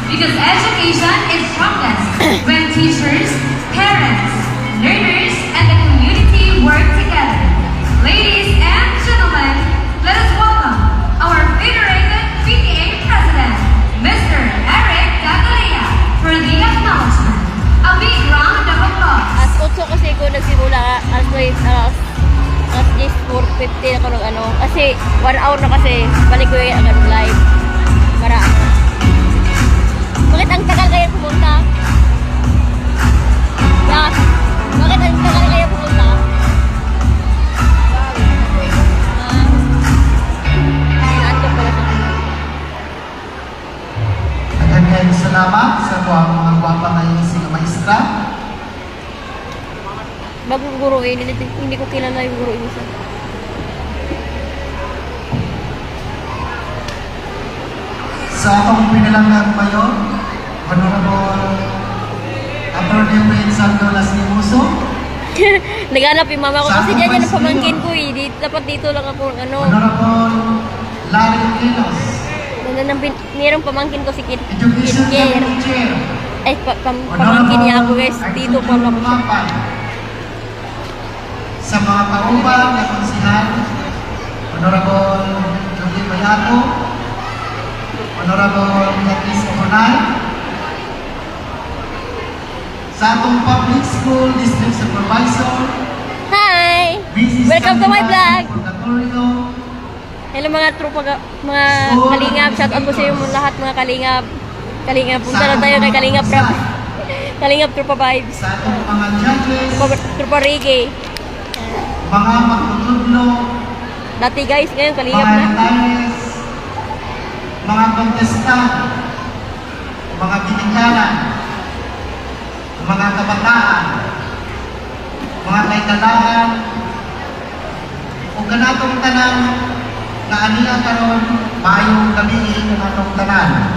Because education is strongest when teachers, parents, learners, and the community work together. Ladies and gentlemen, let us welcome our Federated PTA President, Mr. Eric Gagalia, for the acknowledgement. A big round of applause. As 8 kasi ko nagsimula, as 10:50 ako kasi 1 hour na kasi, balik ko yung live. Para bakit ang tagal kayo pumunta? Yeah. Bakit ang tagal kayo pumunta? Inaantok pala siya. Nagandang salamat sa mga gwapa na ising maestra. Bagong guro hindi ko kilala yung guro isa. Sa akong pinalanggang mayon, Honorable Attorney Wayne Santo Lasnimuso. Naghanap yung mama ko Sa kasi akong dyan yung vice pamangkin mayor. ko eh. Dapat dito lang ako Honorable Larry Quilos. Mayroong pamangkin ko si Kit Education Care. Committee Chair. Ay, pamangkin niya ako guys. Dito pa lang ako. Mapan. Sa mga kaubang na konsihan, Honorable Jogi Bayato, Honorable Yatis Omonay, sa atong public school district supervisor, Hi! Mrs. Welcome to my Sandra vlog! Purgatorio, Hello mga tropa, mga kalingap. Shout out po sa inyo lahat mga kalingap. Kalingap, punta na tayo kay Kalingap Rap. Kalingap Tropa Vibes. sa atong mga judges, Tropa Reggae. mga magtutudlo, Dati guys, ngayon kalingap mga na. retirees, mga contestant, mga binigyanan, mga kabataan, mga kaitalaan, o kanatong tanan na aniya karon maayong gabi ng atong tanan.